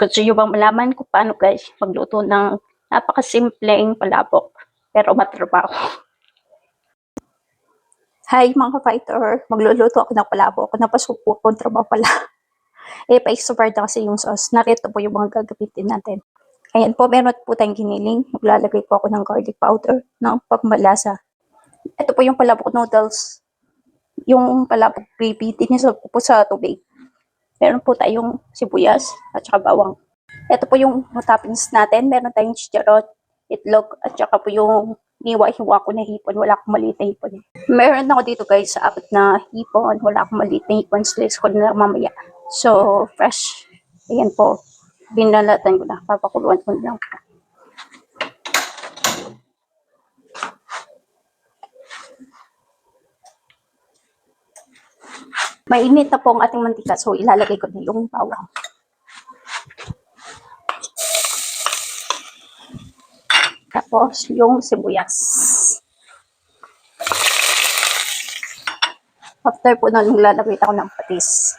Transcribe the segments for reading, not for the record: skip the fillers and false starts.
Gusto nyo bang malaman kung paano guys magluto ng napakasimpleng palabok pero matrabaho? Hi mga ka-fighter, magluluto ako ng palabok. Napasupo ko, trabaho pala. Pa-extrovert kasi yung sauce. Narito po yung mga gagamitin natin. Ayan po, meron po tayong giniling. Maglalagay po ako ng garlic powder ng pagmalasa. Ito po yung palabok noodles. Yung palabok gravy, tinisa po sa tubig. Meron po tayong sibuyas at saka bawang. Ito po yung toppings natin. Meron tayong chicharon, itlog, at saka po yung hiwa-hiwa ko na hipon. Wala akong maliit na hipon. Meron ako dito guys sa apat na hipon. Wala akong maliit na hipon. Slice ko na mamaya. So, fresh. Ayan po. Binalatan ko na. Papakuluan ko na lang. Mainit na po ang ating mantika. So, ilalagay ko na yung bawang. Tapos, yung sibuyas. After po nun, maglalagay ako ng patis.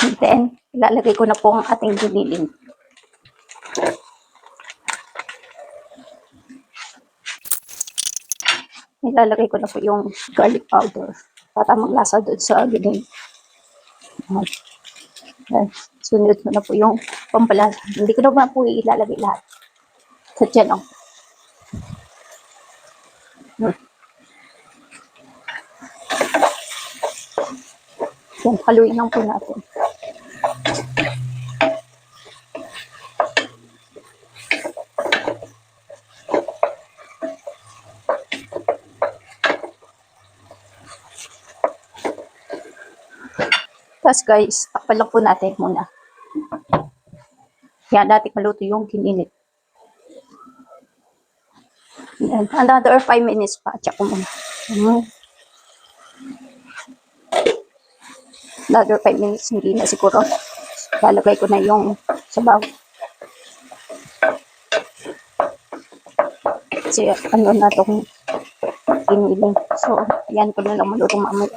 And then, ilalagay ko na po ang ating giniling. Ilalagay ko na po yung garlic powder para maglasa doon sa giniling. Sunod ko na po yung pampalasa. Hindi ko naman po ilalagay lahat. Sadya lang. Yan, haluin lang po natin. Tapos guys, takpan lang po natin muna. Yan, natin maluto yung kininit. Yan, another 5 minutes pa. Check ko muna. Another 5 minutes, hindi na siguro. Lalagay ko na yung sabaw. Kasi ano na itong kiniling. So, yan ko na lang maluto mamaya.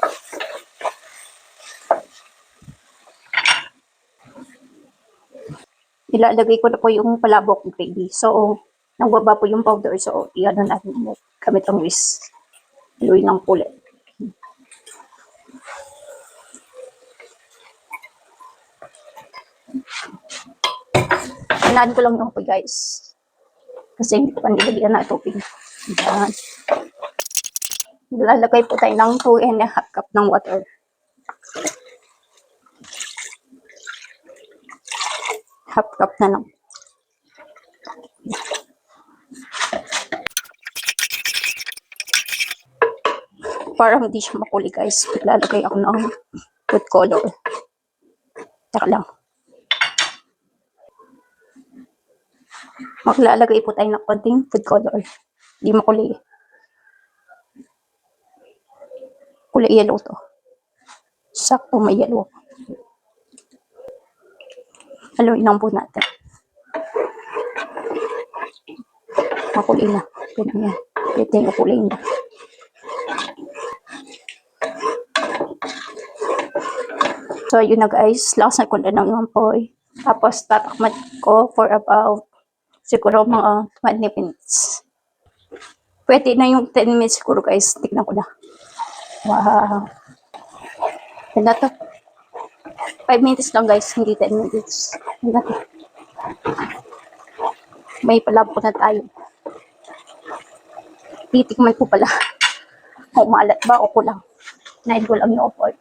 Ilalagay ko na po yung palabok gravy. So, nagbaba po yung powder. So, i-ano natin gamit ang whisk. Haluin ng pulit. Kailangan ko lang yung po guys. Kasi hindi ko pa nilagyan na tubig. Yan. Ilalagay po tayo ng 2.5 cup ng water. Half cup na lang. Para hindi siya makuli guys, ilalagay ako ng food color. Taka lang. Maglalagay po tayo ng konting food color. Hindi makuli. Kulay yellow to. Sakto may yellow. Haluin lang po natin. Makuli na. Ganyan yan. Ito yung kulay na. So, yun na guys. Lakasan ko na ng apoy. Tapos, tatakman ko for about siguro mga 20 minutes. Pwede na yung 10 minutes siguro guys. Tignan ko na. Wow. Yan na to. 5 minutes lang guys. Hindi 10 minutes. Yan na to. May palabok na tayo. Titikman ko pala. Kung maalat ba o kulang. Nahin ko lang yung apoy.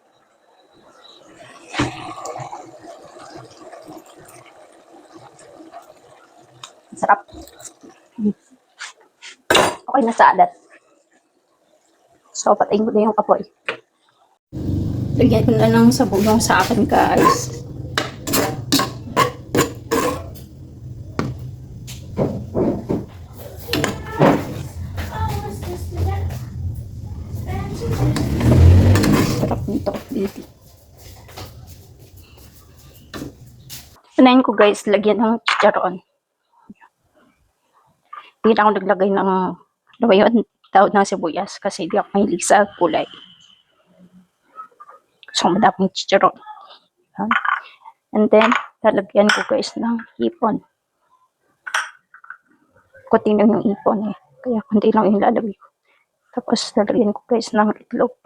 Sarap. Okay na sa alat. So, patayin ko na yung apoy. Lagyan ko na ng sabong sa akin guys. Sarap nito. Unahin ko guys, lagyan ng chicharon. Hindi na ako naglagay ng daon ng sibuyas kasi hindi ako mahilig sa kulay. So, madaming chicharon. Yan. And then, lalagyan ko guys ng hipon. Kunti lang yung hipon eh. Kaya kunti lang yung lalagay ko. Tapos, lalagyan ko guys ng itlog.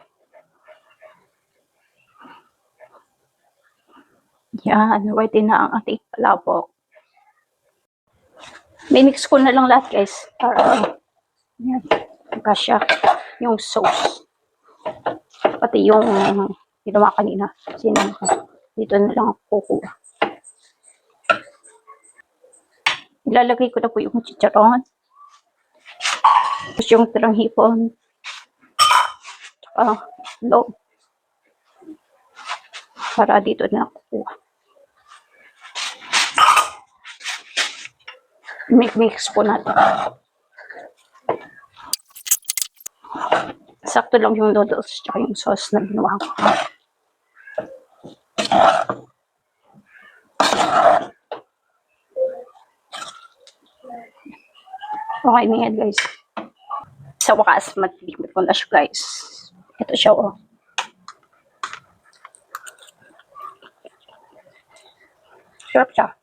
Yan, ready na ang ating palabok. Mimix ko na lang lahat guys. Para, yan, kasya yung sauce. Pati yung ginawa kanina. Sinang dito na lang ako kukuha. Ilalagay ko na po yung chicharon. Tapos yung tirang hipon. Tsaka loob. Para dito na ako kukuha. Mix po natin. Sakto lang yung noodles tsaka yung sauce na ginawa ko. Okay na yan guys. Sa wakas, matikman ko na siya guys. Ito siya oh. Sarap siya.